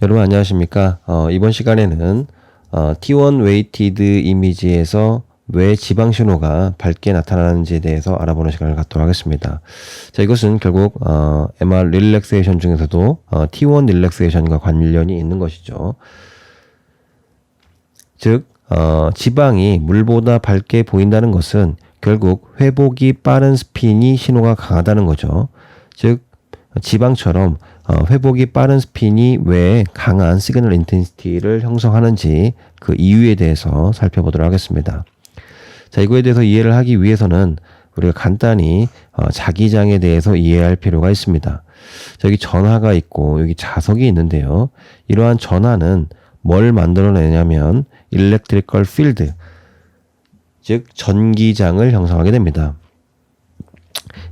여러분 안녕하십니까? 이번 시간에는 T1 웨이티드 이미지에서 왜 지방 신호가 밝게 나타나는지에 대해서 알아보는 시간을 갖도록 하겠습니다. 자, 이것은 결국 MR 릴렉세이션 중에서도 T1 릴렉세이션과 관련이 있는 것이죠. 즉 지방이 물보다 밝게 보인다는 것은 결국 회복이 빠른 스핀이 신호가 강하다는 거죠. 즉 지방처럼 회복이 빠른 스핀이 왜 강한 시그널 인텐시티를 형성하는지 그 이유에 대해서 살펴보도록 하겠습니다. 자, 이거에 대해서 이해를 하기 위해서는 우리가 간단히 자기장에 대해서 이해할 필요가 있습니다. 자, 여기 전하가 있고 여기 자석이 있는데요. 이러한 전하는 뭘 만들어내냐면 electrical field, 즉 전기장을 형성하게 됩니다.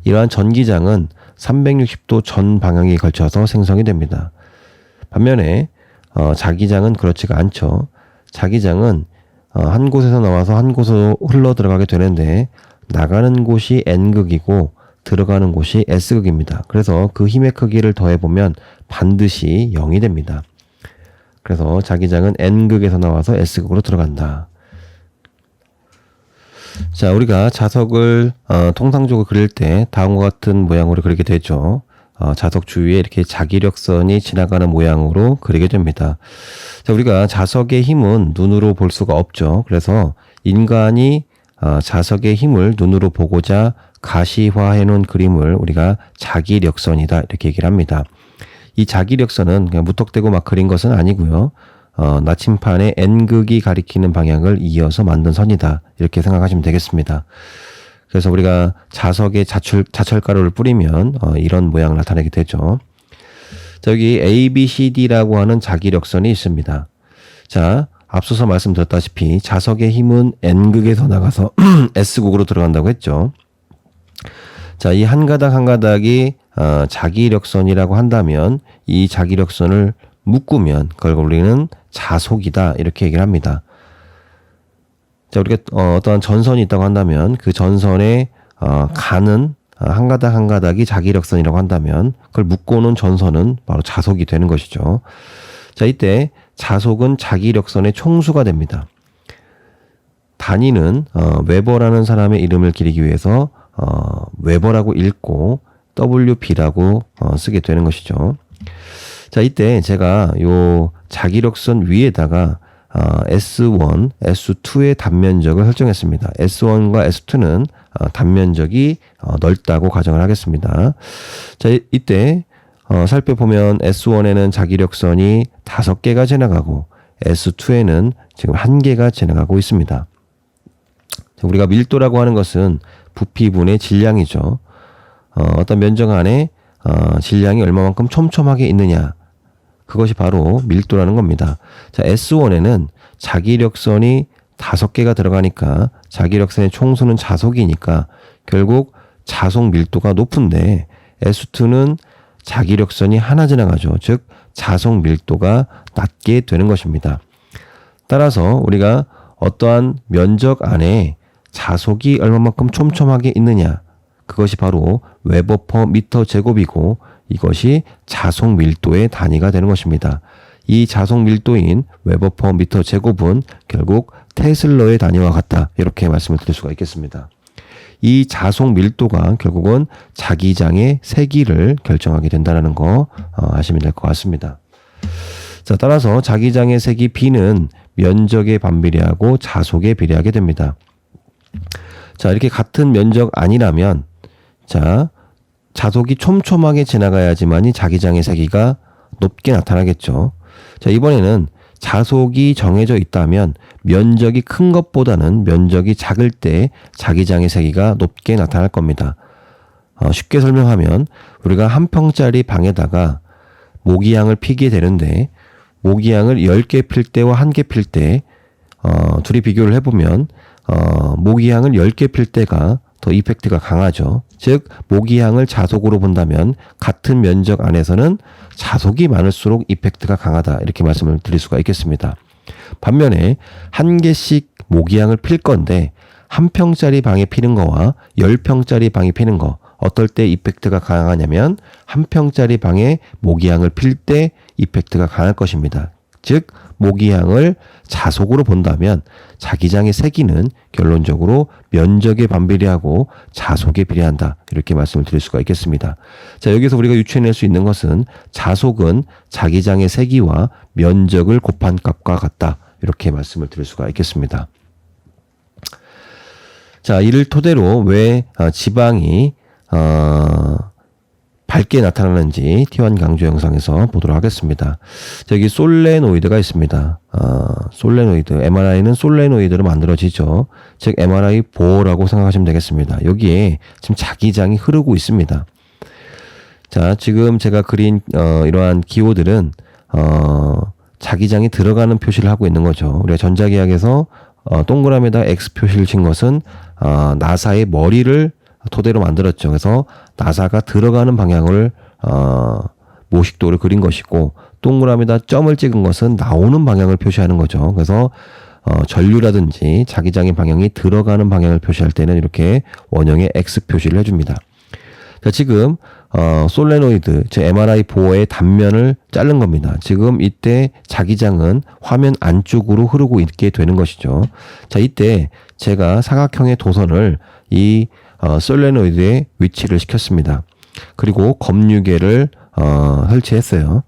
이러한 전기장은 360도 전 방향에 걸쳐서 생성이 됩니다. 반면에 자기장은 그렇지가 않죠. 자기장은 한 곳에서 나와서 한 곳으로 흘러 들어가게 되는데 나가는 곳이 N극이고 들어가는 곳이 S극입니다. 그래서 그 힘의 크기를 더해보면 반드시 0이 됩니다. 그래서 자기장은 N극에서 나와서 S극으로 들어간다. 자, 우리가 자석을 통상적으로 그릴 때 다음과 같은 모양으로 그리게 되죠. 자석 주위에 이렇게 자기력선이 지나가는 모양으로 그리게 됩니다. 자, 우리가 자석의 힘은 눈으로 볼 수가 없죠. 그래서 인간이 자석의 힘을 눈으로 보고자 가시화해 놓은 그림을 우리가 자기력선이다 이렇게 얘기를 합니다. 이 자기력선은 그냥 무턱대고 막 그린 것은 아니고요. 나침판의 N극이 가리키는 방향을 이어서 만든 선이다 이렇게 생각하시면 되겠습니다. 그래서 우리가 자석에 자철가루를 뿌리면 이런 모양을 나타내게 되죠. 자, 여기 A, B, C, D라고 하는 자기력선이 있습니다. 자, 앞서서 말씀드렸다시피 자석의 힘은 N극에서 나가서 S극으로 들어간다고 했죠. 자, 이 한 가닥 한 가닥이 자기력선이라고 한다면 이 자기력선을 묶으면 그걸 우리는 자속이다 이렇게 얘기를 합니다. 자, 우리가 어떠한 전선이 있다고 한다면 그 전선에 가는 한 가닥 한 가닥이 자기력선이라고 한다면 그걸 묶어놓은 전선은 바로 자속이 되는 것이죠. 자, 이때 자속은 자기력선의 총수가 됩니다. 단위는 웨버라는 사람의 이름을 기리기 위해서 웨버라고 읽고 WB라고 쓰게 되는 것이죠. 자, 이때 제가 요 자기력선 위에다가 S1, S2의 단면적을 설정했습니다. S1과 S2는 단면적이 넓다고 가정을 하겠습니다. 자, 이때 살펴보면 S1에는 자기력선이 5개가 지나가고 S2에는 지금 1개가 지나가고 있습니다. 자, 우리가 밀도라고 하는 것은 부피분의 질량이죠. 어떤 면적 안에 질량이 얼마만큼 촘촘하게 있느냐, 그것이 바로 밀도라는 겁니다. 자, S1에는 자기력선이 5개가 들어가니까 자기력선의 총수는 자속이니까 결국 자속 밀도가 높은데 S2는 자기력선이 하나 지나가죠. 즉 자속 밀도가 낮게 되는 것입니다. 따라서 우리가 어떠한 면적 안에 자속이 얼마만큼 촘촘하게 있느냐, 그것이 바로 웨버 퍼 미터 제곱이고 이것이 자속 밀도의 단위가 되는 것입니다. 이 자속 밀도인 웨버 퍼 미터 제곱은 결국 테슬러의 단위와 같다 이렇게 말씀을 드릴 수가 있겠습니다. 이 자속 밀도가 결국은 자기장의 세기를 결정하게 된다는 거 아시면 될 것 같습니다. 자, 따라서 자기장의 세기 B는 면적에 반비례하고 자속에 비례하게 됩니다. 자, 이렇게 같은 면적 아니라면 자, 자속이 촘촘하게 지나가야지만이 자기장의 세기가 높게 나타나겠죠. 자, 이번에는 자속이 정해져 있다면 면적이 큰 것보다는 면적이 작을 때 자기장의 세기가 높게 나타날 겁니다. 쉽게 설명하면 우리가 한 평짜리 방에다가 모기향을 피게 되는데 모기향을 10개 필 때와 1개 필 때 둘이 비교를 해보면 모기향을 10개 필 때가 더 이펙트가 강하죠. 즉 모기향을 자속으로 본다면 같은 면적 안에서는 자속이 많을수록 이펙트가 강하다 이렇게 말씀을 드릴 수가 있겠습니다. 반면에 1개씩 모기향을 필 건데 1평짜리 방에 피는 거와 10평짜리 방에 피는 거 어떨 때 이펙트가 강하냐면 한 평짜리 방에 모기향을 필 때 이펙트가 강할 것입니다. 즉 모기향을 자속으로 본다면 자기장의 세기는 결론적으로 면적에 반비례하고 자속에 비례한다. 이렇게 말씀을 드릴 수가 있겠습니다. 자, 여기서 우리가 유추해낼 수 있는 것은 자속은 자기장의 세기와 면적을 곱한 값과 같다. 이렇게 말씀을 드릴 수가 있겠습니다. 자, 이를 토대로 왜 지방이 밝게 나타나는지 T1 강조 영상에서 보도록 하겠습니다. 여기 솔레노이드가 있습니다. 솔레노이드, MRI는 솔레노이드로 만들어지죠. 즉 MRI 보호라고 생각하시면 되겠습니다. 여기에 지금 자기장이 흐르고 있습니다. 자, 지금 제가 그린 이러한 기호들은 자기장이 들어가는 표시를 하고 있는 거죠. 우리가 전자기학에서 동그라미에다 X 표시를 친 것은 나사의 머리를 토대로 만들었죠. 그래서 나사가 들어가는 방향을 모식도를 그린 것이고, 동그라미에다 점을 찍은 것은 나오는 방향을 표시하는 거죠. 그래서 전류라든지 자기장의 방향이 들어가는 방향을 표시할 때는 이렇게 원형의 X 표시를 해줍니다. 자, 지금 솔레노이드, 즉 MRI 보호의 단면을 자른 겁니다. 지금 이때 자기장은 화면 안쪽으로 흐르고 있게 되는 것이죠. 자, 이때 제가 사각형의 도선을 이 솔레노이드에 위치를 시켰습니다. 그리고 검유계를 설치했어요.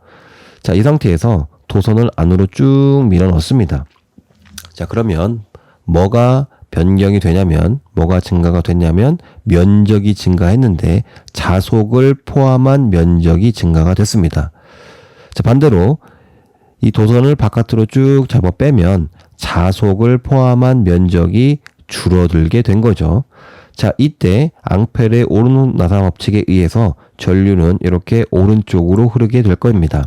자, 이 상태에서 도선을 안으로 쭉 밀어 넣습니다. 자, 그러면 뭐가 변경이 되냐면, 뭐가 증가가 됐냐면 면적이 증가했는데 자속을 포함한 면적이 증가가 됐습니다. 자, 반대로 이 도선을 바깥으로 쭉 잡아 빼면 자속을 포함한 면적이 줄어들게 된 거죠. 자, 이때 앙펠의 오른나사 법칙에 의해서 전류는 이렇게 오른쪽으로 흐르게 될 겁니다.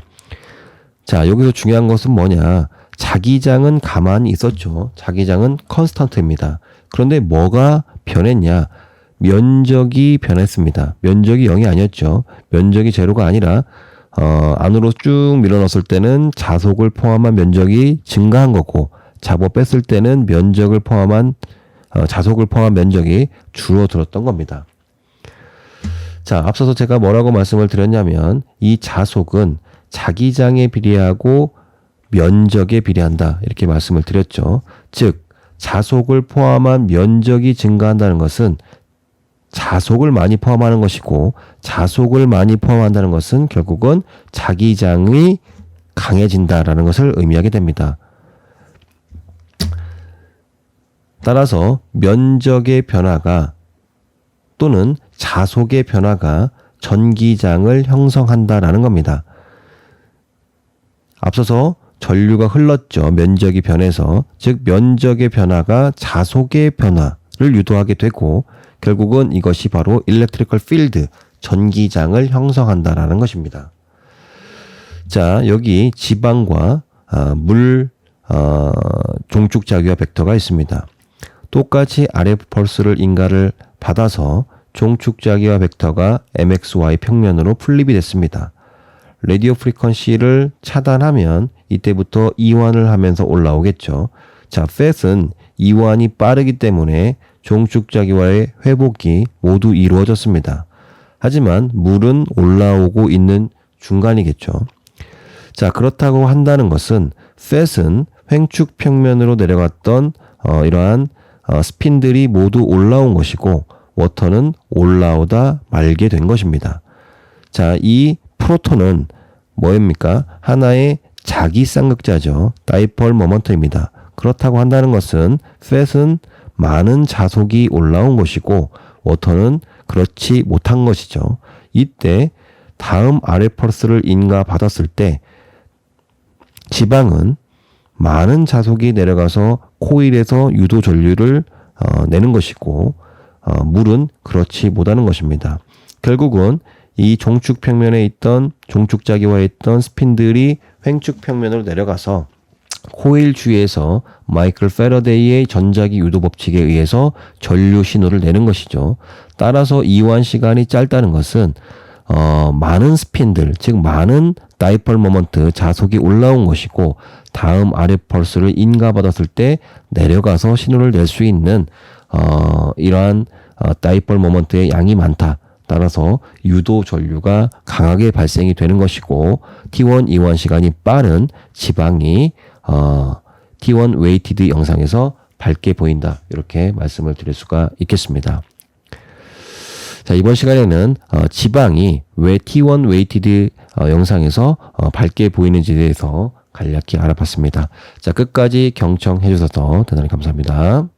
자, 여기서 중요한 것은 뭐냐? 자기장은 가만히 있었죠. 자기장은 컨스턴트입니다. 그런데 뭐가 변했냐? 면적이 변했습니다. 면적이 0이 아니었죠. 면적이 제로가 아니라 안으로 쭉 밀어넣었을 때는 자속을 포함한 면적이 증가한 거고, 잡아 뺐을 때는 면적을 포함한 자속을 포함한 면적이 줄어들었던 겁니다. 자, 앞서서 제가 뭐라고 말씀을 드렸냐면 이 자속은 자기장에 비례하고 면적에 비례한다. 이렇게 말씀을 드렸죠. 즉 자속을 포함한 면적이 증가한다는 것은 자속을 많이 포함하는 것이고, 자속을 많이 포함한다는 것은 결국은 자기장이 강해진다라는 것을 의미하게 됩니다. 따라서 면적의 변화가 또는 자속의 변화가 전기장을 형성한다라는 겁니다. 앞서서 전류가 흘렀죠. 면적이 변해서. 즉 면적의 변화가 자속의 변화를 유도하게 되고, 결국은 이것이 바로 일렉트리컬 필드, 전기장을 형성한다라는 것입니다. 자, 여기 지방과 물 종축자기화 벡터가 있습니다. 똑같이 RF 펄스를 인가를 받아서 종축자기화 벡터가 MXY 평면으로 플립이 됐습니다. 라디오 프리퀀시를 차단하면 이때부터 이완을 하면서 올라오겠죠. 자, 팻은 이완이 빠르기 때문에 종축자기화의 회복이 모두 이루어졌습니다. 하지만 물은 올라오고 있는 중간이겠죠. 자, 그렇다고 한다는 것은 팻은 횡축 평면으로 내려갔던 이러한 스핀들이 모두 올라온 것이고, 워터는 올라오다 말게 된 것입니다. 자, 이 프로톤은 뭐입니까? 하나의 자기 쌍극자죠. 다이폴 모먼트입니다. 그렇다고 한다는 것은 팻은 많은 자속이 올라온 것이고, 워터는 그렇지 못한 것이죠. 이때 다음 RF 펄스를 인가받았을 때 지방은 많은 자속이 내려가서 코일에서 유도 전류를 내는 것이고, 물은 그렇지 못하는 것입니다. 결국은 이 종축 평면에 있던 종축자기화에 있던 스핀들이 횡축 평면으로 내려가서 코일 주위에서 마이클 패러데이의 전자기 유도 법칙에 의해서 전류 신호를 내는 것이죠. 따라서 이완 시간이 짧다는 것은 많은 스핀들, 즉 많은 다이폴 모먼트, 자속이 올라온 것이고, 다음 RF 펄스를 인가받았을 때 내려가서 신호를 낼 수 있는 이러한 다이폴 모먼트의 양이 많다. 따라서 유도 전류가 강하게 발생이 되는 것이고 T1 이완 시간이 빠른 지방이 T1 웨이티드 영상에서 밝게 보인다. 이렇게 말씀을 드릴 수가 있겠습니다. 자, 이번 시간에는 지방이 왜 T1 웨이티드 영상에서 밝게 보이는지에 대해서 간략히 알아봤습니다. 자, 끝까지 경청해 주셔서 대단히 감사합니다.